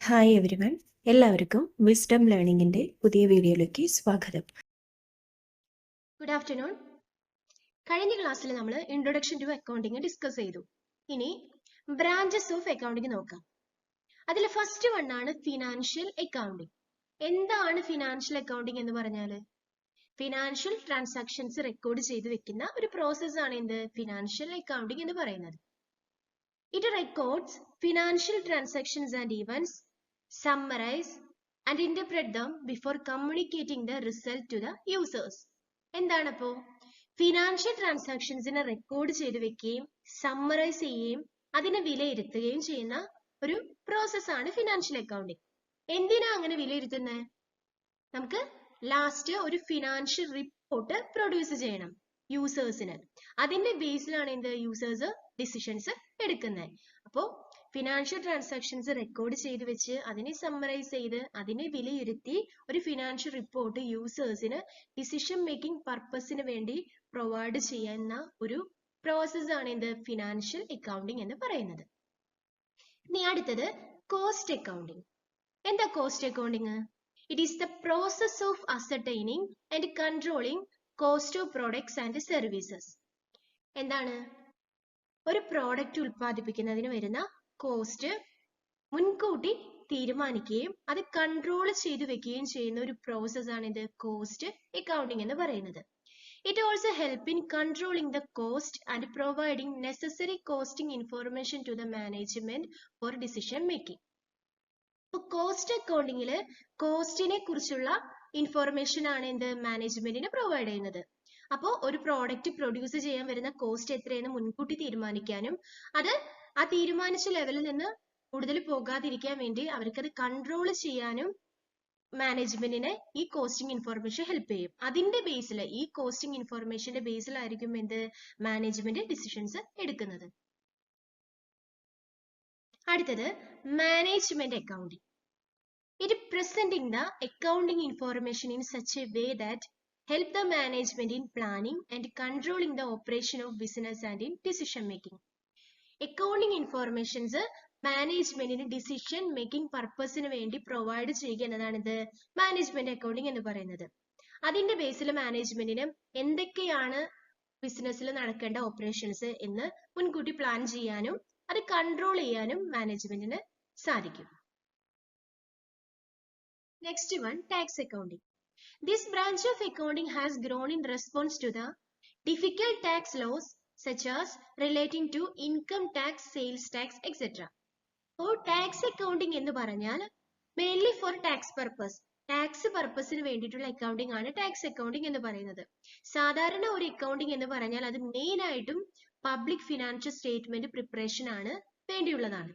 Hi everyone, എല്ലാവർക്കും wisdom ലേണിംഗിന്റെ പുതിയ വീഡിയോയിലേക്ക് സ്വാഗതം. Good afternoon. കഴിഞ്ഞ ക്ലാസ്സിൽ നമ്മൾ ഇൻട്രൊഡക്ഷൻ ടു അക്കൗണ്ടിങ് ഡിസ്കസ് ചെയ്തു. ഇനി ബ്രാഞ്ചസ് ഓഫ് അക്കൗണ്ടിങ് നോക്കാം. അതിൽ ഫസ്റ്റ് വൺ ആണ് ഫിനാൻഷ്യൽ അക്കൗണ്ടിങ്. എന്താണ് ഫിനാൻഷ്യൽ അക്കൗണ്ടിങ് എന്ന് പറഞ്ഞാൽ? ഫിനാൻഷ്യൽ ട്രാൻസാക്ഷൻസ് റെക്കോർഡ് ചെയ്ത് വെക്കുന്ന ഒരു പ്രോസസ് ആണ് എന്ത് ഫിനാൻഷ്യൽ അക്കൗണ്ടിങ് എന്ന് പറയുന്നത്. It records financial transactions and events, summarize and interpret them before communicating the result to the users. എന്താണപ്പോ ഫിനാൻഷ്യൽ ട്രാൻസാക്ഷൻസിനെ റെക്കോർഡ് ചെയ്ത് വെക്കുകയും സമ്മറൈസ് ചെയ്യുകയും അതിനെ വിലയിരുത്തുകയും ചെയ്യുന്ന ഒരു പ്രോസസ് ആണ് ഫിനാൻഷ്യൽ അക്കൗണ്ടിങ്. എന്തിനാ അങ്ങനെ വിലയിരുത്തുന്നത്? നമുക്ക് ലാസ്റ്റ് ഒരു ഫിനാൻഷ്യൽ റിപ്പോർട്ട് പ്രൊഡ്യൂസ് ചെയ്യണം യൂസേഴ്സിന്. അതിന്റെ ബേസിലാണ് എന്ത് യൂസേഴ്സ് ഡിസിഷൻസ് എടുക്കുന്നത്. അപ്പോ ഫിനാൻഷ്യൽ ട്രാൻസാക്ഷൻസ് റെക്കോർഡ് ചെയ്ത് വെച്ച് അതിനെ സമ്മറൈസ് ചെയ്ത് അതിനെ വിലയിരുത്തി ഒരു ഫിനാൻഷ്യൽ റിപ്പോർട്ട് യൂസേഴ്സിന് ഡിസിഷൻ മേക്കിംഗ് പർപ്പസിന് വേണ്ടി പ്രൊവൈഡ് ചെയ്യുന്ന ഒരു പ്രോസസ് ആണ് എന്ത് ഫിനാൻഷ്യൽ അക്കൗണ്ടിങ് എന്ന് പറയുന്നത്. ഇനി അടുത്തത് കോസ്റ്റ് അക്കൗണ്ടിങ്. എന്താ cost accounting? It is the process of ascertaining and controlling cost of products and services. എന്താണ്? ഒരു പ്രോഡക്റ്റ് ഉൽപ്പാദിപ്പിക്കുന്നതിന് വരുന്ന കോസ്റ്റ് മുൻകൂട്ടി തീരുമാനിക്കുകയും അത് കൺട്രോൾ ചെയ്തു വെക്കുകയും ചെയ്യുന്ന ഒരു പ്രോസസ് ആണ് ഇത് കോസ്റ്റ് അക്കൗണ്ടിങ് എന്ന് പറയുന്നത്. It also help in controlling the cost and providing necessary costing information to the management for decision making. ഇപ്പൊ കോസ്റ്റ് അക്കൗണ്ടിങ്ങില് കോസ്റ്റിനെ കുറിച്ചുള്ള ഇൻഫോർമേഷൻ ആണ് എന്ത് മാനേജ്മെന്റിന് പ്രൊവൈഡ് ചെയ്യുന്നത്. അപ്പോൾ ഒരു പ്രോഡക്റ്റ് പ്രൊഡ്യൂസ് ചെയ്യാൻ വരുന്ന കോസ്റ്റ് എത്രയെന്ന് മുൻകൂട്ടി തീരുമാനിക്കാനും അത് ആ തീരുമാനിച്ച ലെവലിൽ നിന്ന് കൂടുതൽ പോകാതിരിക്കാൻ വേണ്ടി അവർക്കത് കൺട്രോൾ ചെയ്യാനും മാനേജ്മെന്റിനെ ഈ കോസ്റ്റിംഗ് ഇൻഫോർമേഷൻ ഹെൽപ്പ് ചെയ്യും. അതിന്റെ ബേസിൽ ഈ കോസ്റ്റിംഗ് ഇൻഫോർമേഷന്റെ ബേസിലായിരിക്കും എന്ത് മാനേജ്മെന്റ് ഡിസിഷൻസ് എടുക്കുന്നത്. അടുത്തത് management accounting. It presenting the accounting information in such a way that help the management in planning and controlling the operation of business and in decision making. Accounting informations മാനേജ്മെന്റിന് decision making പർപ്പസിന് വേണ്ടി provide ചെയ്യുക എന്നതാണ് ഇത് management accounting എന്ന് പറയുന്നത്. അതിന്റെ ബേസിൽ മാനേജ്മെന്റിന് എന്തൊക്കെയാണ് ബിസിനസ്സിൽ നടക്കേണ്ട ഓപ്പറേഷൻസ് എന്ന് മുൻകൂട്ടി പ്ലാൻ ചെയ്യാനും അത് കൺട്രോൾ ചെയ്യാനും മാനേജ്മെന്റിന് സാധിക്കും. Next one tax accounting. This branch of accounting has grown in response to the difficult tax laws such as relating to income tax, sales tax, etc. So tax accounting എന്ന് പറഞ്ഞാൽ mainly for tax purpose. Tax പർപ്പസിന് വേണ്ടിയിട്ടുള്ള accounting ആണ് tax accounting എന്ന് പറയുന്നത്. സാധാരണ ഒരു accounting എന്ന് പറഞ്ഞാൽ അത് മെയിൻ ആയിട്ടും പബ്ലിക് ഫിനാൻഷ്യൽ സ്റ്റേറ്റ്മെന്റ് പ്രിപ്പറേഷൻ ആണ് വേണ്ടിയുള്ളതാണ്.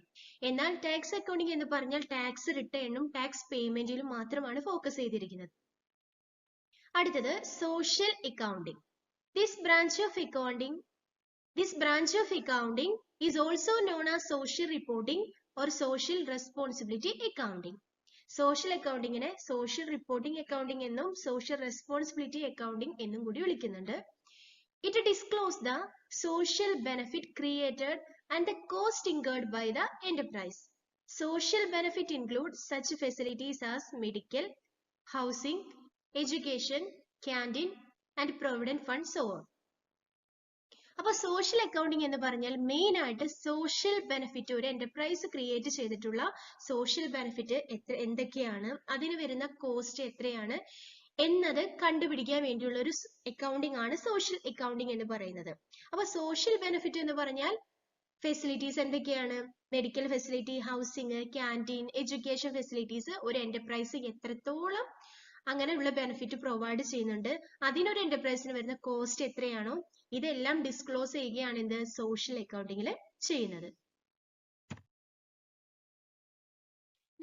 എന്നാൽ ടാക്സ് അക്കൗണ്ടിംഗ് എന്ന് പറഞ്ഞാൽ ടാക്സ് റിട്ടേണും ടാക്സ് പേയ്മെന്റിലും മാത്രമാണ് ഫോക്കസ് ചെയ്തിരിക്കുന്നത്. അടുത്തത് social accounting. This branch of accounting is also known as social reporting or social responsibility accounting. Social അക്കൗണ്ടിങ്ങിനെ സോഷ്യൽ റിപ്പോർട്ടിംഗ് അക്കൗണ്ടിംഗ് എന്നും സോഷ്യൽ റെസ്പോൺസിബിലിറ്റി അക്കൗണ്ടിംഗ് എന്നും കൂടി വിളിക്കുന്നുണ്ട്. It disclose the social benefit created and the cost incurred by the enterprise. Social benefit include such facilities as medical, housing, education, canteen and provident fund, so on. അപ്പൊ social accounting എന്ന് പറഞ്ഞാൽ main ആയിട്ട് social benefit, ഒരു enterprise create ചെയ്തിട്ടുള്ള social benefit എന്തൊക്കെയാണ്, അതിന് വരുന്ന cost എത്രയാണ് എന്നത് കണ്ടുപിടിക്കാൻ വേണ്ടിയുള്ള ഒരു അക്കൗണ്ടിംഗ് ആണ് സോഷ്യൽ അക്കൗണ്ടിംഗ് എന്ന് പറയുന്നത്. അപ്പൊ സോഷ്യൽ ബെനിഫിറ്റ് എന്ന് പറഞ്ഞാൽ ഫെസിലിറ്റീസ് എന്തൊക്കെയാണ്? Medical facility, housing, canteen, education facilities ഒരു എന്റർപ്രൈസ് എത്രത്തോളം അങ്ങനെയുള്ള ബെനിഫിറ്റ് പ്രൊവൈഡ് ചെയ്യുന്നുണ്ട്, അതിനൊരു എന്റർപ്രൈസിന് വരുന്ന കോസ്റ്റ് എത്രയാണോ ഇതെല്ലാം ഡിസ്ക്ലോസ് ചെയ്യുകയാണ് എന്ത് സോഷ്യൽ അക്കൗണ്ടിങ്ങിൽ ചെയ്യുന്നത്.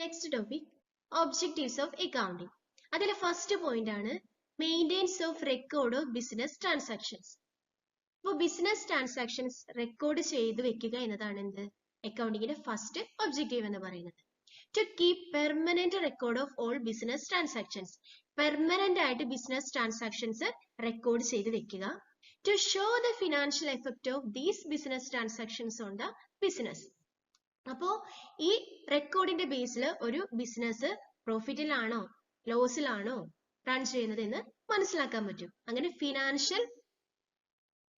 Next topic objectives of accounting. അതിലെ ഫസ്റ്റ് പോയിന്റ് ആണ് maintenance of record of business transactions. അപ്പോൾ ബിസിനസ് ട്രാൻസാക്ഷൻസ് റെക്കോർഡ് ചെയ്ത് വെക്കുക എന്നതാണ് എന്ത് അക്കൗണ്ടിങ്ങിന്റെ ഫസ്റ്റ് ഒബ്ജക്റ്റീവ് എന്ന് പറയുന്നത്. To keep permanent record of all business transactions. Permanent ആയിട്ട് ബിസിനസ് ട്രാൻസാക്ഷൻസ് റെക്കോർഡ് ചെയ്ത് വെക്കുക. To show the financial effect of these business transactions on the business. അപ്പോ ഈ റെക്കോർഡിന്റെ ബേസിൽ ഒരു ബിസിനസ് പ്രോഫിറ്റിലാണോ ലോസിലാണോ റൺ ചെയ്യുന്നത് എന്ന് മനസ്സിലാക്കാൻ പറ്റും. അങ്ങനെ financial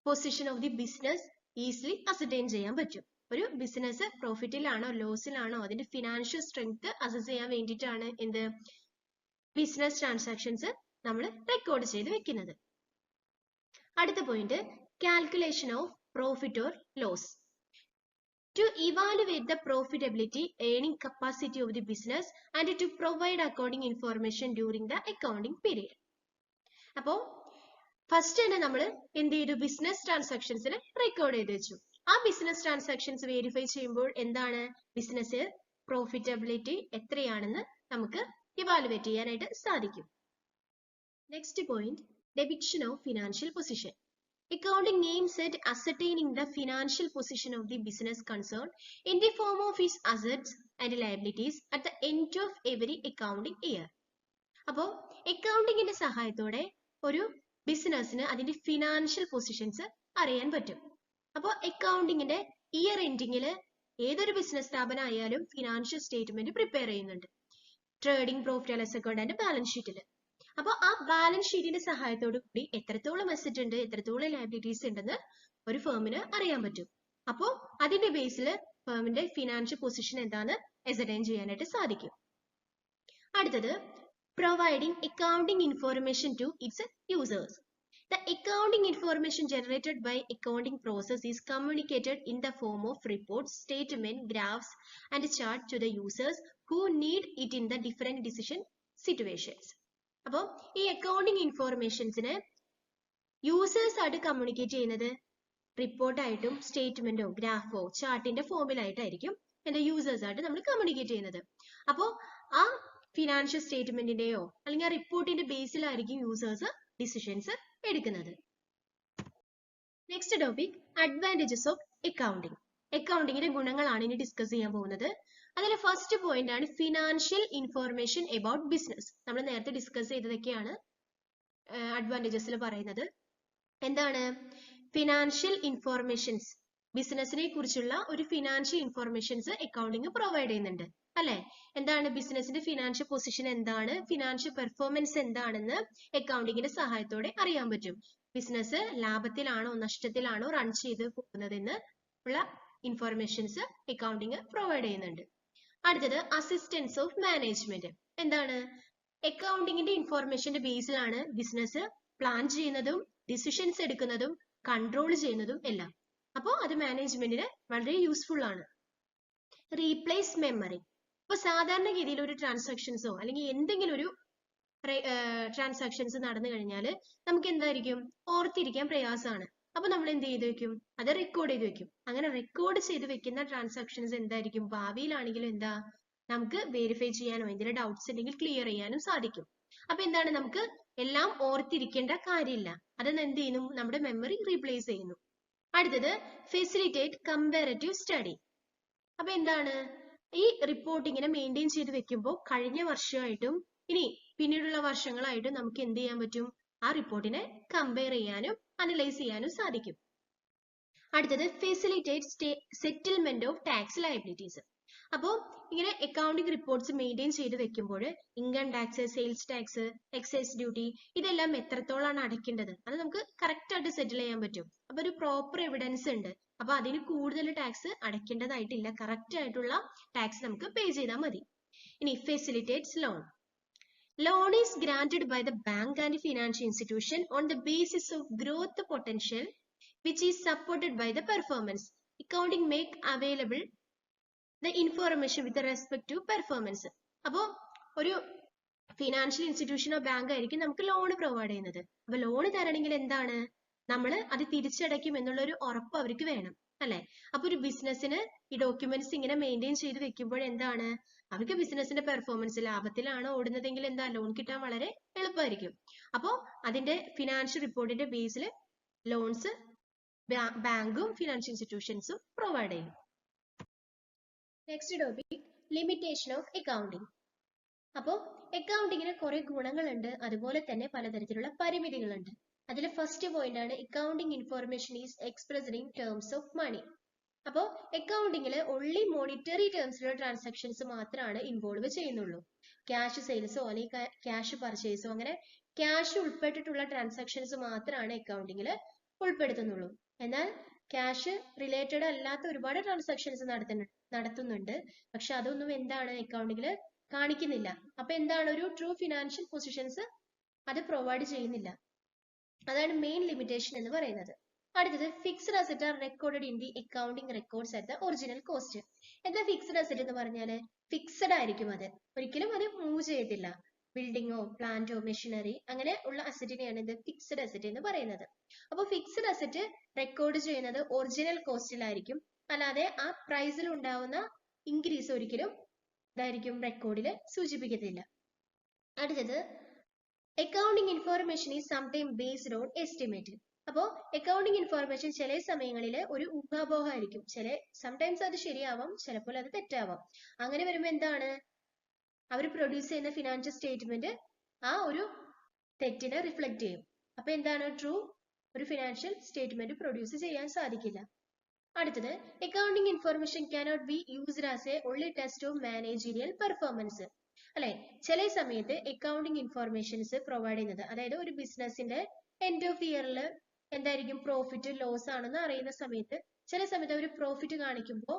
position of the business easily ascertain ചെയ്യാൻ പറ്റും. ഒരു ബിസിനസ് പ്രോഫിറ്റിലാണോ ലോസിലാണോ അതിന്റെ ഫിനാൻഷ്യൽ സ്ട്രെങ്ത് അസസ് ചെയ്യാൻ വേണ്ടിയിട്ടാണ് എന്ത് ബിസിനസ് ട്രാൻസാക്ഷൻസ് നമ്മൾ റെക്കോർഡ് ചെയ്ത് വെക്കുന്നത്. അടുത്ത point calculation of profit or loss. To evaluate the profitability, earning capacity of the business and to provide accounting information during the accounting period. അപ്പോൾ first തന്നെ നമ്മൾ എന്ത് ചെയ്തു ബിസിനസ് ട്രാൻസാക്ഷൻസിന് റെക്കോർഡ് ചെയ്ത് വെച്ചു. ആ ബിസിനസ് ട്രാൻസാക്ഷൻസ് വെരിഫൈ ചെയ്യുമ്പോൾ എന്താണ് ബിസിനസ് പ്രോഫിറ്റബിലിറ്റി എത്രയാണെന്ന് നമുക്ക് ഇവാലുവേറ്റ് ചെയ്യാനായിട്ട് സാധിക്കും. Next point ഡെപിക്ഷൻ of financial position. Accounting aims at ascertaining the financial position of the business concerned in the form of its assets and liabilities at the end of every accounting year. അപ്പോൾ അക്കൗണ്ടിങ്ങിന്റെ സഹായത്തോടെ ഒരു ബിസിനസ്സിന് അതിന്റെ financial positions അറിയാൻ പറ്റും. അപ്പോൾ അക്കൗണ്ടിങ്ങിന്റെ year എൻഡിങ്ങിൽ ഏതൊരു business സ്ഥാപനം ആയാലും ഫിനാൻഷ്യൽ സ്റ്റേറ്റ്മെന്റ് പ്രിപ്പയർ ചെയ്യുന്നുണ്ട്. Trading profit and loss account and balance ഷീറ്റിൽ. അപ്പോൾ ആ ബാലൻസ് ഷീറ്റിന്റെ സഹായത്തോടു കൂടി എത്രത്തോളം അസറ്റ് ഉണ്ട് എത്രത്തോളം ലയബിലിറ്റീസ് ഉണ്ടെന്ന് ഒരു ഫേമിന് അറിയാൻ പറ്റും. അപ്പോൾ അതിന്റെ ബേസിൽ ഫേമിന്റെ ഫിനാൻഷ്യൽ പൊസിഷൻ എന്താന്ന് അസർടൈൻ ചെയ്യാനായിട്ട് സാധിക്കും. അടുത്തത് providing accounting information to its users. The accounting information generated by accounting process is communicated in the form of reports, statement, graphs and chart to the users who need it in the different decision situations. അപ്പോൾ ഈ accounting ഇൻഫോർമേഷൻസിന് users ആയിട്ട് communicate ചെയ്യുന്നത് റിപ്പോർട്ടായിട്ടും സ്റ്റേറ്റ്മെന്റോ ഗ്രാഫോ ചാർട്ടിന്റെ ഫോമിലായിട്ടായിരിക്കും എന്റെ users ആയിട്ട് നമ്മൾ communicate ചെയ്യുന്നത്. അപ്പോൾ ആ ഫിനാൻഷ്യൽ സ്റ്റേറ്റ്മെന്റിന്റെയോ അല്ലെങ്കിൽ ആ റിപ്പോർട്ടിന്റെ ബേസിലായിരിക്കും യൂസേഴ്സ് ഡിസിഷൻസ് എടുക്കുന്നത്. Next topic advantages of accounting. അക്കൗണ്ടിങ്ങിന്റെ ഗുണങ്ങളാണ് ഇനി ഡിസ്കസ് ചെയ്യാൻ പോകുന്നത്. അതിലെ ഫസ്റ്റ് പോയിന്റ് ആണ് ഫിനാൻഷ്യൽ ഇൻഫോർമേഷൻ അബൌട്ട് ബിസിനസ്. നമ്മൾ നേരത്തെ ഡിസ്കസ് ചെയ്തതൊക്കെയാണ് അഡ്വാൻറ്റേജസിൽ പറയുന്നത്. എന്താണ് ഫിനാൻഷ്യൽ ഇൻഫോർമേഷൻസ്? ബിസിനസിനെ കുറിച്ചുള്ള ഒരു ഫിനാൻഷ്യൽ ഇൻഫോർമേഷൻസ് അക്കൗണ്ടിങ് പ്രൊവൈഡ് ചെയ്യുന്നുണ്ട് അല്ലെ. എന്താണ് ബിസിനസിന്റെ ഫിനാൻഷ്യൽ പൊസിഷൻ എന്താണ്, ഫിനാൻഷ്യൽ പെർഫോമൻസ് എന്താണെന്ന് അക്കൗണ്ടിങ്ങിന്റെ സഹായത്തോടെ അറിയാൻ പറ്റും. ബിസിനസ് ലാഭത്തിലാണോ നഷ്ടത്തിലാണോ റൺ ചെയ്ത് പോകുന്നതെന്ന് ഉള്ള ഇൻഫോർമേഷൻസ് അക്കൗണ്ടിങ് പ്രൊവൈഡ് ചെയ്യുന്നുണ്ട്. അടുത്തത് അസിസ്റ്റൻസ് ഓഫ് മാനേജ്മെന്റ്. എന്താണ് അക്കൗണ്ടിങ്ങിന്റെ ഇൻഫോർമേഷന്റെ ബേസിലാണ് ബിസിനസ് പ്ലാൻ ചെയ്യുന്നതും ഡിസിഷൻസ് എടുക്കുന്നതും കൺട്രോൾ ചെയ്യുന്നതും എല്ലാം. അപ്പോൾ അത് മാനേജ്മെന്റിന് വളരെ യൂസ്ഫുൾ ആണ്. Replace memory. ഇപ്പൊ സാധാരണഗതിയിൽ ഒരു ട്രാൻസാക്ഷൻസോ അല്ലെങ്കിൽ എന്തെങ്കിലും ഒരു ട്രാൻസാക്ഷൻസ് നടന്നു കഴിഞ്ഞാൽ നമുക്ക് എന്തായിരിക്കും ഓർത്തിരിക്കാൻ പ്രയാസമാണ്. അപ്പൊ നമ്മൾ എന്ത് ചെയ്ത് വെക്കും, അത് റെക്കോർഡ് ചെയ്ത് വെക്കും. അങ്ങനെ റെക്കോർഡ് ചെയ്ത് വെക്കുന്ന ട്രാൻസാക്ഷൻസ് എന്തായിരിക്കും ഭാവിയിലാണെങ്കിലും എന്താ നമുക്ക് വെരിഫൈ ചെയ്യാനോ എന്തെങ്കിലും ഡൗട്ട്സ് ഉണ്ടെങ്കിൽ ക്ലിയർ ചെയ്യാനും സാധിക്കും. അപ്പൊ എന്താണ് നമുക്ക് എല്ലാം ഓർത്തിരിക്കേണ്ട കാര്യമില്ല. അതെന്ന് എന്ത് ചെയ്യുന്നു നമ്മുടെ മെമ്മറി റീപ്ലേസ് ചെയ്യുന്നു. അടുത്തത് ഫെസിലിറ്റേറ്റ് കമ്പാരറ്റീവ് സ്റ്റഡി. അപ്പൊ എന്താണ് ഈ റിപ്പോർട്ടിങ്ങിനെ മെയിൻറ്റെയിൻ ചെയ്ത് വെക്കുമ്പോൾ കഴിഞ്ഞ വർഷമായിട്ടും ഇനി പിന്നീടുള്ള വർഷങ്ങളായിട്ടും നമുക്ക് എന്ത് ചെയ്യാൻ പറ്റും, ആ റിപ്പോർട്ടിനെ കമ്പയർ ചെയ്യാനും അനലൈസ് ചെയ്യാനും സാധിക്കും. അടുത്തത് facilitate settlement of tax liabilities. അപ്പോൾ ഇങ്ങനെ അക്കൗണ്ടിംഗ് റിപ്പോർട്ട്സ് മെയിൻറ്റെയിൻ ചെയ്ത് വെക്കുമ്പോൾ income tax, sales tax, excise duty ഇതെല്ലാം എത്രത്തോളാണ് അടയ്ക്കേണ്ടത് അത് നമുക്ക് കറക്റ്റ് ആയിട്ട് സെറ്റിൽ ചെയ്യാൻ പറ്റും. അപ്പൊ ഒരു പ്രോപ്പർ എവിഡൻസ് ഉണ്ട്. അപ്പൊ അതിന് കൂടുതൽ ടാക്സ് അടയ്ക്കേണ്ടതായിട്ടില്ല, കറക്റ്റ് ആയിട്ടുള്ള ടാക്സ് നമുക്ക് പേ ചെയ്താൽ മതി. ഇനി facilitates loan. Loan is granted by the bank and financial institution on the basis of growth potential which is supported by the performance. Accounting make available the information with respect to performance. അപ്പോൾ ഒരു financial ഇൻസ്റ്റിറ്റ്യൂഷനോ bank ആയിരിക്കും നമുക്ക് loan provide ചെയ്യുന്നത്. അപ്പൊ loan തരണമെങ്കിൽ എന്താണ് നമ്മൾ അത് തിരിച്ചടയ്ക്കും എന്നുള്ള ഒരു ഉറപ്പ് അവർക്ക് വേണം അല്ലെ. അപ്പൊ ഒരു ബിസിനസ്സിന് ഈ ഡോക്യുമെന്റ്സ് ഇങ്ങനെ മെയിൻറ്റെയിൻ ചെയ്ത് വെക്കുമ്പോൾ എന്താണ് അവർക്ക് ബിസിനസിന്റെ പെർഫോമൻസ് ലാഭത്തിലാണ് ഓടുന്നതെങ്കിൽ എന്താ ലോൺ കിട്ടാൻ വളരെ എളുപ്പമായിരിക്കും. അപ്പോൾ അതിന്റെ ഫിനാൻഷ്യൽ റിപ്പോർട്ടിന്റെ ബേസിൽ ലോൺസ് ബാങ്കും ഫിനാൻഷ്യൽ ഇൻസ്റ്റിറ്റ്യൂഷൻസും പ്രൊവൈഡ് ചെയ്യും. Next topic limitation of accounting. അപ്പോൾ അക്കൗണ്ടിങ്ങിന് കുറെ ഗുണങ്ങളുണ്ട്, അതുപോലെ തന്നെ പലതരത്തിലുള്ള പരിമിതികളുണ്ട്. അതിൽ ഫസ്റ്റ് പോയിന്റ് ആണ് accounting information is expressed in terms of money. അപ്പോൾ അക്കൗണ്ടിങ്ങിൽ ഓൺലി മോണിറ്ററി ടേംസിലുള്ള ട്രാൻസാക്ഷൻസ് മാത്രമാണ് ഇൻവോൾവ് ചെയ്യുന്നുള്ളൂ. ക്യാഷ് സെയിൽസോ അല്ലെങ്കിൽ ക്യാഷ് പർച്ചേസോ അങ്ങനെ ക്യാഷ് ഉൾപ്പെട്ടിട്ടുള്ള ട്രാൻസാക്ഷൻസ് മാത്രമാണ് അക്കൗണ്ടിങ്ങിൽ ഉൾപ്പെടുത്തുന്നുള്ളൂ. എന്നാൽ ക്യാഷ് റിലേറ്റഡ് അല്ലാത്ത ഒരുപാട് ട്രാൻസാക്ഷൻസ് നടത്തുന്നുണ്ട്. പക്ഷെ അതൊന്നും എന്താണ് അക്കൗണ്ടിങ്ങിൽ കാണിക്കുന്നില്ല. അപ്പൊ എന്താണ് ഒരു ട്രൂ ഫിനാൻഷ്യൽ പൊസിഷൻസ് അത് പ്രൊവൈഡ് ചെയ്യുന്നില്ല. അതാണ് മെയിൻ ലിമിറ്റേഷൻ എന്ന് പറയുന്നത്. അടുത്തത് fixed asset R recorded in the accounting records at the original cost. എന്താ ഫിക്സ്ഡ് അസറ്റ് എന്ന് പറഞ്ഞാൽ ഫിക്സഡ് ആയിരിക്കും, അത് ഒരിക്കലും അത് മൂവ് ചെയ്യത്തില്ല. ബിൽഡിങ്ങോ പ്ലാന്റോ മെഷീനറി അങ്ങനെ ഉള്ള അസറ്റിനെയാണ് ഇത് ഫിക്സ്ഡ് അസറ്റ് എന്ന് പറയുന്നത്. അപ്പോൾ ഫിക്സ്ഡ് അസറ്റ് റെക്കോർഡ് ചെയ്യുന്നത് ഒറിജിനൽ കോസ്റ്റിലായിരിക്കും, അല്ലാതെ ആ പ്രൈസിൽ ഉണ്ടാവുന്ന ഇൻക്രീസ് ഒരിക്കലും ഇതായിരിക്കും റെക്കോർഡിൽ സൂചിപ്പിക്കത്തില്ല. അടുത്തത് accounting information is sometime based on estimate. അപ്പോൾ അക്കൗണ്ടിംഗ് ഇൻഫോർമേഷൻ ചില സമയങ്ങളിൽ ഒരു ഊഹാപോഹമായിരിക്കും. സംടൈംസ് അത് ശരിയാവാം, ചിലപ്പോൾ അത് തെറ്റാവാം. അങ്ങനെ വരുമ്പോൾ എന്താണ് അവർ പ്രൊഡ്യൂസ് ചെയ്യുന്ന ഫിനാൻഷ്യൽ സ്റ്റേറ്റ്മെന്റ് ആ ഒരു തെറ്റിനെ റിഫ്ലക്ട് ചെയ്യും. അപ്പൊ എന്താണ് ട്രൂ ഒരു ഫിനാൻഷ്യൽ സ്റ്റേറ്റ്മെന്റ് പ്രൊഡ്യൂസ് ചെയ്യാൻ സാധിക്കില്ല. അടുത്തത് accounting information cannot be used as A only test of managerial performance. അല്ലെ, ചില സമയത്ത് അക്കൗണ്ടിംഗ് ഇൻഫോർമേഷൻസ് പ്രൊവൈഡ് ചെയ്യുന്നത്, അതായത് ഒരു ബിസിനസിന്റെ എൻഡ് ഓഫ് ദി ഇയറിൽ എന്തായിരിക്കും പ്രോഫിറ്റ് ലോസ് ആണെന്ന് അറിയുന്ന സമയത്ത് ചില സമയത്ത് അവർ പ്രോഫിറ്റ് കാണിക്കുമ്പോൾ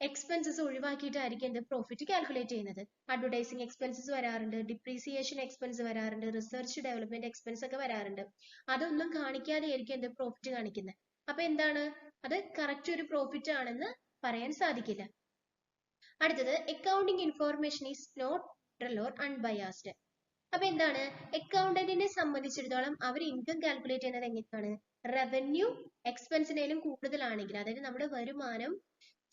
എക്സ്പെൻസസ് ഒഴിവാക്കിയിട്ടായിരിക്കും എന്ത് പ്രോഫിറ്റ് കാൽക്കുലേറ്റ് ചെയ്യുന്നത്. അഡ്വർടൈസിങ് എക്സ്പെൻസസ് വരാറുണ്ട്, ഡിപ്രീസിയേഷൻ എക്സ്പെൻസ് വരാറുണ്ട്, റിസർച്ച് ഡെവലപ്മെന്റ് എക്സ്പെൻസ് ഒക്കെ വരാറുണ്ട്. അതൊന്നും കാണിക്കാതെ ആയിരിക്കും എന്ത് പ്രോഫിറ്റ് കാണിക്കുന്നത്. അപ്പൊ എന്താണ് അത് കറക്റ്റ് ഒരു പ്രോഫിറ്റ് ആണെന്ന് പറയാൻ സാധിക്കില്ല. അടുത്തത് accounting information is neutral or unbiased. അപ്പൊ എന്താണ് അക്കൗണ്ടന്റിനെ സംബന്ധിച്ചിടത്തോളം അവർ ഇൻകം കാൽക്കുലേറ്റ് ചെയ്യുന്നത് എങ്ങനെയാണ്, റവന്യൂ എക്സ്പെൻസിനേലും കൂടുതലാണെങ്കിൽ, അതായത് നമ്മുടെ വരുമാനം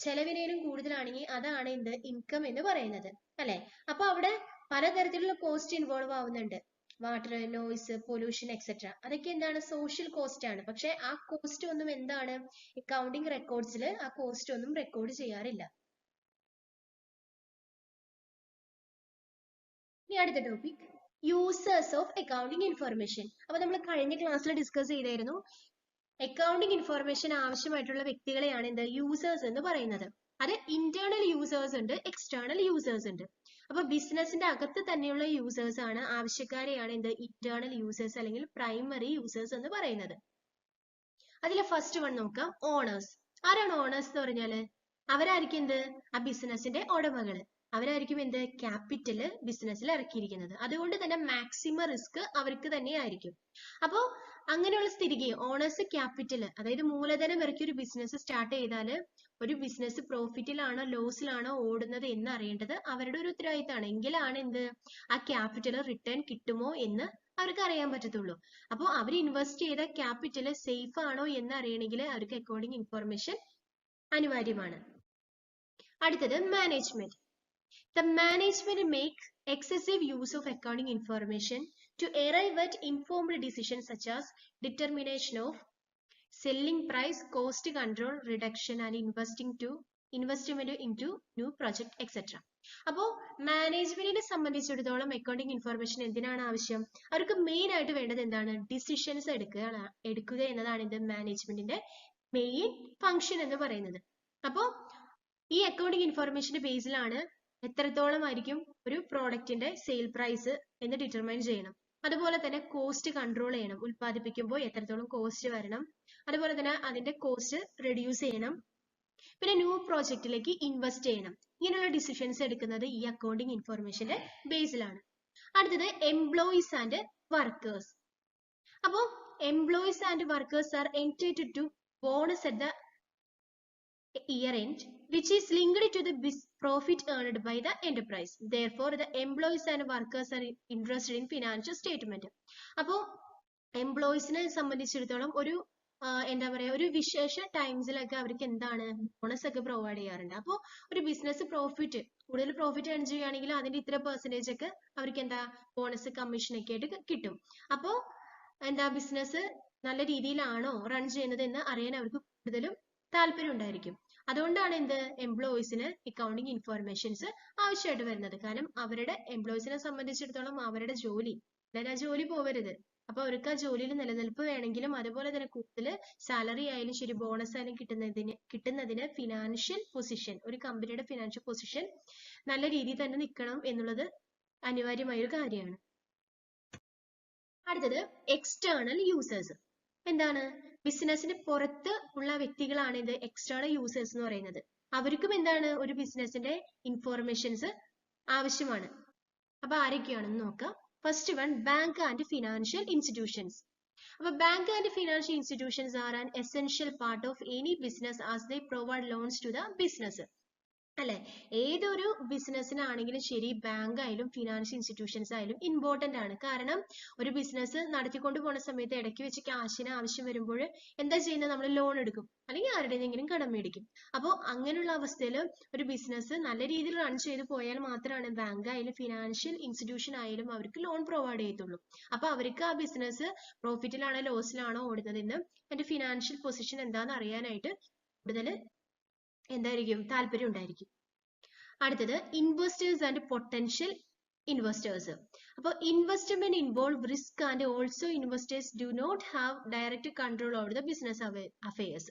ചെലവിനേലും കൂടുതലാണെങ്കിൽ അതാണ് എന്ത് ഇൻകം എന്ന് പറയുന്നത്. അല്ലെ, അപ്പൊ അവിടെ പലതരത്തിലുള്ള കോസ്റ്റ് ഇൻവോൾവ് ആവുന്നുണ്ട്. Water, noise, pollution etcetera. അതൊക്കെ എന്താണ് സോഷ്യൽ കോസ്റ്റ് ആണ്. പക്ഷെ ആ കോസ്റ്റ് ഒന്നും എന്താണ് അക്കൗണ്ടിംഗ് റെക്കോർഡ്സിൽ ആ കോസ്റ്റ് ഒന്നും റെക്കോർഡ് ചെയ്യാറില്ല. ഇനി അടുത്ത topic users of accounting information. അപ്പൊ നമ്മൾ കഴിഞ്ഞ ക്ലാസ്സിൽ ഡിസ്കസ് ചെയ്തായിരുന്നു അക്കൗണ്ടിംഗ് ഇൻഫർമേഷൻ ആവശ്യമായിട്ടുള്ള വ്യക്തികളെയാണ് എന്ത് യൂസേഴ്സ് എന്ന് പറയുന്നത്. അത് ഇന്റേണൽ യൂസേഴ്സ് ഉണ്ട്, എക്സ്റ്റേണൽ യൂസേഴ്സ് ഉണ്ട്. അപ്പൊ ബിസിനസിന്റെ അകത്ത് തന്നെയുള്ള യൂസേഴ്സ് ആണ്, ആവശ്യക്കാരെയാണ് എന്ത് ഇന്റേണൽ യൂസേഴ്സ് അല്ലെങ്കിൽ പ്രൈമറി യൂസേഴ്സ് എന്ന് പറയുന്നത്. അതിലെ ഫസ്റ്റ് വൺ നോക്കാം, ഓണേഴ്സ്. ആരാണ് ഓണേഴ്സ് എന്ന് പറഞ്ഞാല് അവരായിരിക്കും എന്ത് ആ ബിസിനസിന്റെ ഉടമകള്. അവരായിരിക്കും എന്ത് ക്യാപിറ്റല് ബിസിനസ്സിൽ ഇറക്കിയിരിക്കുന്നത്. അതുകൊണ്ട് തന്നെ മാക്സിമം റിസ്ക് അവർക്ക് തന്നെ ആയിരിക്കും. അപ്പോ അങ്ങനെയുള്ള സ്ഥിതിക്ക് ഓണേഴ്സ് ക്യാപിറ്റല്, അതായത് മൂലധനം ഇറക്കി ഒരു ബിസിനസ് സ്റ്റാർട്ട് ചെയ്താല് ഒരു ബിസിനസ് പ്രോഫിറ്റിലാണോ ലോസിലാണോ ഓടുന്നത് എന്ന് അറിയേണ്ടത് അവരുടെ ഒരു ഉത്തരവാദിത്തമാണ്. എങ്കിലാണ് എന്ത് ആ ക്യാപിറ്റൽ റിട്ടേൺ കിട്ടുമോ എന്ന് അവർക്ക് അറിയാൻ പറ്റത്തുള്ളൂ. അപ്പോൾ അവർ ഇൻവെസ്റ്റ് ചെയ്ത ക്യാപിറ്റൽ സേഫ് ആണോ എന്ന് അറിയണമെങ്കിൽ അവർക്ക് അക്കൗണ്ടിംഗ് ഇൻഫോർമേഷൻ അനിവാര്യമാണ്. അടുത്തത് management. The management make excessive use of accounting information to arrive at informed decisions such as determination of selling price, cost control, reduction and investment into new project etc. അപ്പോൾ മാനേജ്മെന്റിനെ സംബന്ധിച്ചിടത്തോളം accounting information എന്തിനാണ് ആവശ്യം? അവർക്ക് main ആയിട്ട് വേണ്ടത് എന്താണ്? Decisions എടുക്കുക എന്നതാണ് ഇത് മാനേജ്മെന്റിന്റെ മെയിൻ ഫംഗ്ഷൻ എന്ന് പറയുന്നത്. അപ്പോൾ ഈ അക്കൗണ്ടിംഗ് ഇൻഫർമേഷന്റെ ബേസിലാണ് എത്രത്തോളം ആയിരിക്കും ഒരു പ്രോഡക്റ്റിന്റെ സെയിൽ പ്രൈസ് എന്ന് ഡിറ്റർമൈൻ ചെയ്യണം. അതുപോലെ തന്നെ കോസ്റ്റ് കൺട്രോൾ ചെയ്യണം. ഉൽപ്പാദിപ്പിക്കുമ്പോൾ എത്രത്തോളം കോസ്റ്റ് വരണം, അതുപോലെ തന്നെ അതിന്റെ കോസ്റ്റ് റെഡ്യൂസ് ചെയ്യണം, പിന്നെ ന്യൂ പ്രോജക്റ്റിലേക്ക് ഇൻവെസ്റ്റ് ചെയ്യണം. ഇങ്ങനെയുള്ള ഡിസിഷൻസ് എടുക്കുന്നത് ഈ അക്കൗണ്ടിംഗ് ഇൻഫർമേഷന്റെ ബേസിലാണ്. അടുത്തത് എംപ്ലോയീസ് ആൻഡ് വർക്കേഴ്സ്. അപ്പോൾ employees and workers are entitled to bonus at the year end, which is linked to the profit earned by the enterprise. Therefore, the employees and workers are interested in financial statement. അപ്പോൾ എംപ്ലോയീസിനെ സംബന്ധിച്ചിടത്തോളം ഒരു എന്താ പറയാ ഒരു വിശേഷ ടൈംസിലൊക്കെ അവർക്ക് എന്താണ് bonus ഒക്കെ പ്രൊവൈഡ് ചെയ്യാറുണ്ട്. അപ്പോൾ ഒരു ബിസിനസ് പ്രോഫിറ്റ് കൂടുതൽ പ്രോഫിറ്റ് ഏൺ ചെയ്യുകയാണെങ്കിൽ അതിന്റെ ഇത്ര പെർസെന്റേജ് ഒക്കെ അവർക്ക് എന്താ ബോണസ് കമ്മീഷൻ ഒക്കെ ആയിട്ട് കിട്ടും. അപ്പോൾ എന്താ ബിസിനസ് നല്ല രീതിയിലാണോ റൺ ചെയ്യുന്നത് എന്ന് അറിയാൻ അവർക്ക് കൂടുതലും താല്പര്യം ഉണ്ടായിരിക്കും. അതുകൊണ്ടാണ് എന്ത് എംപ്ലോയീസിന് അക്കൗണ്ടിംഗ് ഇൻഫോർമേഷൻസ് ആവശ്യമായിട്ട് വരുന്നത്. കാരണം അവരുടെ എംപ്ലോയീസിനെ സംബന്ധിച്ചിടത്തോളം അവരുടെ ജോലി പോവരുത്. അപ്പൊ അവർക്ക് ആ ജോലിയിൽ നിലനിൽപ്പ് വേണമെങ്കിലും അതുപോലെ തന്നെ കൂടുതൽ സാലറി ആയാലും ശരി ബോണസ് ആയാലും കിട്ടുന്നതിന് ഫിനാൻഷ്യൽ പൊസിഷൻ, ഒരു കമ്പനിയുടെ ഫിനാൻഷ്യൽ പൊസിഷൻ നല്ല രീതിയിൽ തന്നെ നിൽക്കണം എന്നുള്ളത് അനിവാര്യമായ ഒരു കാര്യമാണ്. അടുത്തത് എക്സ്റ്റേണൽ യൂസേഴ്സ്. എന്താണ്? ബിസിനസിന് പുറത്ത് ഉള്ള വ്യക്തികളാണ് ഇത് എക്സ്റ്റേണൽ യൂസേഴ്സ് എന്ന് പറയുന്നത്. അവർക്കും എന്താണ് ഒരു ബിസിനസിന്റെ ഇൻഫോർമേഷൻസ് ആവശ്യമാണ്. അപ്പൊ ആരൊക്കെയാണെന്ന് നോക്കാം. First one, bank and financial institutions. അപ്പൊ bank and financial institutions are an essential part of any business as they provide loans to the business. അല്ലെ, ഏതൊരു ബിസിനസ്സിനാണെങ്കിലും ശരി ബാങ്ക് ആയാലും ഫിനാൻഷ്യൽ ഇൻസ്റ്റിറ്റ്യൂഷൻസ് ആയാലും ഇമ്പോർട്ടന്റ് ആണ്. കാരണം ഒരു ബിസിനസ് നടത്തിക്കൊണ്ട് പോകുന്ന സമയത്ത് ഇടയ്ക്ക് വെച്ച് ക്യാഷിന് ആവശ്യം വരുമ്പോൾ എന്താ ചെയ്യുന്നത്? നമ്മൾ ലോൺ എടുക്കും അല്ലെങ്കിൽ ആരുടെയെങ്കിലും കടം മേടിക്കും. അപ്പോൾ അങ്ങനെയുള്ള അവസ്ഥയിൽ ഒരു ബിസിനസ് നല്ല രീതിയിൽ റൺ ചെയ്ത് പോയാൽ മാത്രമാണ് ബാങ്ക് ആയാലും ഫിനാൻഷ്യൽ ഇൻസ്റ്റിറ്റ്യൂഷൻ ആയാലും അവർക്ക് ലോൺ പ്രൊവൈഡ് ചെയ്യത്തുള്ളൂ. അപ്പൊ അവർക്ക് ആ ബിസിനസ് പ്രോഫിറ്റിലാണോ ലോസിലാണോ ഓടുന്നതെന്ന് അതിന്റെ ഫിനാൻഷ്യൽ പൊസിഷൻ എന്താണെന്ന് അറിയാനായിട്ട് കൂടുതൽ എന്തായിരിക്കും? താല്പര്യം ഉണ്ടായിരിക്കും. അടുത്തത് ഇൻവെസ്റ്റേഴ്സ് ആൻഡ് പൊട്ടൻഷ്യൽ ഇൻവെസ്റ്റേഴ്സ്. അപ്പോൾ investment involve risk and also investors do not have direct control over the business affairs.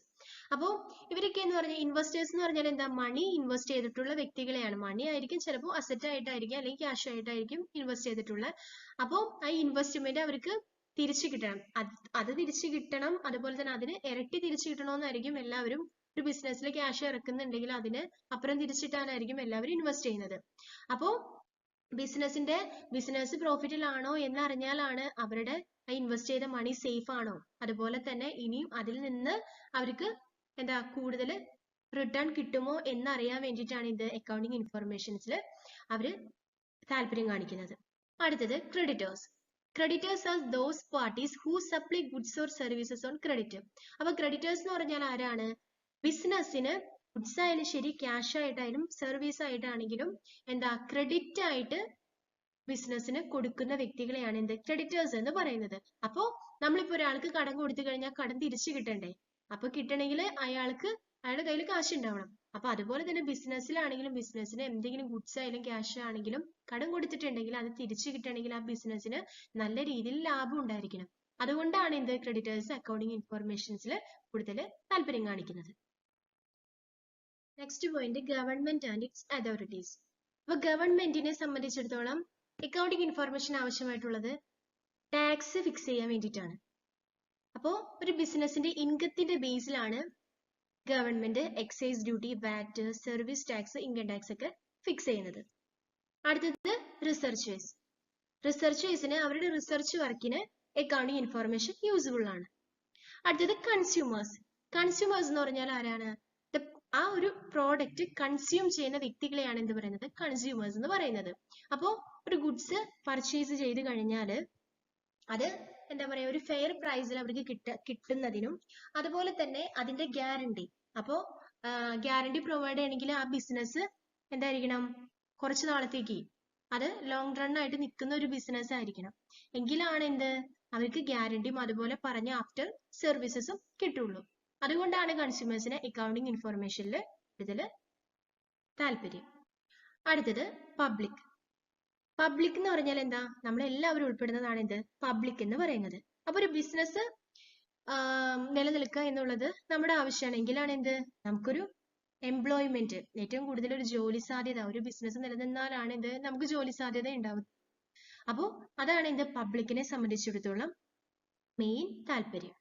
അപ്പോൾ ഇവരൊക്കെ എന്ന് പറഞ്ഞാൽ ഇൻവെസ്റ്റേഴ്സ് എന്ന് പറഞ്ഞാൽ എന്താ? മണി ഇൻവെസ്റ്റ് ചെയ്തിട്ടുള്ള വ്യക്തികളെയാണ്. മണി ആയിരിക്കും ചിലപ്പോൾ അസറ്റ് ആയിട്ടായിരിക്കും അല്ലെങ്കിൽ ക്യാഷ് ആയിട്ടായിരിക്കും ഇൻവെസ്റ്റ് ചെയ്തിട്ടുള്ളത്. അപ്പോൾ ആ ഇൻവെസ്റ്റ്മെന്റ് അവർക്ക് തിരിച്ചു കിട്ടണം. അത് തിരിച്ചു കിട്ടണം, അതുപോലെ തന്നെ അതിന് ഇരട്ടി തിരിച്ചു കിട്ടണമെന്നായിരിക്കും എല്ലാവരും ഒരു ബിസിനസ്സിൽ ക്യാഷ് ഇറക്കുന്നുണ്ടെങ്കിൽ അതിന് അപ്പുറം തിരിച്ചിട്ടാനായിരിക്കും എല്ലാവരും ഇൻവെസ്റ്റ് ചെയ്യുന്നത്. അപ്പോ ബിസിനസ് പ്രോഫിറ്റിലാണോ എന്ന് അറിഞ്ഞാലാണ് അവരുടെ ഇൻവെസ്റ്റ് ചെയ്ത മണി സേഫ് ആണോ, അതുപോലെ തന്നെ ഇനിയും അതിൽ നിന്ന് അവർക്ക് എന്താ കൂടുതൽ റിട്ടേൺ കിട്ടുമോ എന്നറിയാൻ വേണ്ടിയിട്ടാണ് ഇത് അക്കൗണ്ടിങ് ഇൻഫർമേഷൻസിൽ അവര് താല്പര്യം കാണിക്കുന്നത്. അടുത്തത് creditors. Creditors are those parties who supply goods or services on credit. അപ്പൊ ക്രെഡിറ്റേഴ്സ് എന്ന് പറഞ്ഞാൽ ആരാണ്? ബിസിനസ്സിന് ഗുഡ്സ് ആയാലും ശരി ക്യാഷ് ആയിട്ടായാലും സർവീസ് ആയിട്ടാണെങ്കിലും എന്താ ക്രെഡിറ്റ് ആയിട്ട് ബിസിനസ്സിന് കൊടുക്കുന്ന വ്യക്തികളെയാണ് എന്ത്? ക്രെഡിറ്റേഴ്സ് എന്ന് പറയുന്നത്. അപ്പോ നമ്മളിപ്പോ ഒരാൾക്ക് കടം കൊടുത്തു കഴിഞ്ഞാൽ കടം തിരിച്ചു കിട്ടണ്ടേ? അപ്പൊ കിട്ടണമെങ്കിൽ അയാളുടെ കയ്യിൽ കാശ് ഉണ്ടാവണം. അപ്പൊ അതുപോലെ തന്നെ ബിസിനസ്സിലാണെങ്കിലും ബിസിനസ്സിന് എന്തെങ്കിലും ഗുഡ്സ് ആയാലും ക്യാഷ് ആണെങ്കിലും കടം കൊടുത്തിട്ടുണ്ടെങ്കിൽ അത് തിരിച്ചു കിട്ടണമെങ്കിൽ ആ ബിസിനസ്സിന് നല്ല രീതിയിൽ ലാഭം ഉണ്ടായിരിക്കണം. അതുകൊണ്ടാണ് എന്ത്? ക്രെഡിറ്റേഴ്സ് അക്കൗണ്ടിങ് ഇൻഫർമേഷൻസിൽ കൂടുതൽ താല്പര്യം കാണിക്കുന്നത്. Next point, government and it's authorities. അപ്പൊ ഗവൺമെന്റിനെ സംബന്ധിച്ചിടത്തോളം അക്കൗണ്ടിങ് ഇൻഫർമേഷൻ ആവശ്യമായിട്ടുള്ളത് ടാക്സ് ഫിക്സ് ചെയ്യാൻ വേണ്ടിയിട്ടാണ്. അപ്പോൾ ഒരു ബിസിനസിന്റെ ഇൻകത്തിന്റെ ബേസിലാണ് ഗവൺമെന്റ് എക്സൈസ് ഡ്യൂട്ടി, വാറ്റ്, സർവീസ് ടാക്സ്, ഇൻകം ടാക്സ് ഒക്കെ ഫിക്സ് ചെയ്യുന്നത്. അടുത്തത് റിസർച്ചേഴ്സ്. റിസർച്ചേഴ്സിന് അവരുടെ റിസർച്ച് വർക്കിന് അക്കൗണ്ടിങ് ഇൻഫർമേഷൻ യൂസ്ഫുൾ ആണ്. അടുത്തത് കൺസ്യൂമേഴ്സ്. കൺസ്യൂമേഴ്സ് എന്ന് പറഞ്ഞാൽ ആരാണ്? ആ ഒരു പ്രോഡക്റ്റ് കൺസ്യൂം ചെയ്യുന്ന വ്യക്തികളെയാണ് എന്ത് പറയുന്നത്? കൺസ്യൂമേഴ്സ് എന്ന് പറയുന്നത്. അപ്പോൾ ഒരു ഗുഡ്സ് പർച്ചേസ് ചെയ്ത് കഴിഞ്ഞാൽ അത് എന്താ പറയാ ഒരു ഫെയർ പ്രൈസിൽ അവർക്ക് കിട്ടുന്നതിനും അതുപോലെ തന്നെ അതിന്റെ ഗ്യാരണ്ടി, അപ്പോൾ ഗ്യാരണ്ടി പ്രൊവൈഡ് ചെയ്യണമെങ്കിൽ ആ ബിസിനസ് എന്തായിരിക്കണം? കുറച്ച് നാളത്തേക്ക് അത് ലോങ് റൺ ആയിട്ട് നിൽക്കുന്ന ഒരു ബിസിനസ് ആയിരിക്കണം. എങ്കിലാണ് എന്ത്? അവർക്ക് ഗ്യാരണ്ടിയും അതുപോലെ പറഞ്ഞ ആഫ്റ്റർ സർവീസസും കിട്ടുള്ളൂ. അതുകൊണ്ടാണ് കൺസ്യൂമേഴ്സിന് അക്കൗണ്ടിങ് ഇൻഫർമേഷനിൽ കൂടുതൽ താല്പര്യം. അടുത്തത് പബ്ലിക്. പബ്ലിക് എന്ന് പറഞ്ഞാൽ എന്താ? നമ്മളെല്ലാവരും ഉൾപ്പെടുന്നതാണ് എന്ത്? പബ്ലിക് എന്ന് പറയുന്നത്. അപ്പൊ ഒരു ബിസിനസ് നിലനിൽക്കുക എന്നുള്ളത് നമ്മുടെ ആവശ്യമാണ്. എങ്കിലാണ് എന്ത്? നമുക്കൊരു എംപ്ലോയ്മെന്റ്, ഏറ്റവും കൂടുതൽ ഒരു ജോലി സാധ്യത, ഒരു ബിസിനസ് നിലനിന്നാലാണ് എന്ത്? നമുക്ക് ജോലി സാധ്യത ഉണ്ടാവും. അപ്പോൾ അതാണ് എന്ത്? പബ്ലിക്കിനെ സംബന്ധിച്ചിടത്തോളം മെയിൻ താല്പര്യം.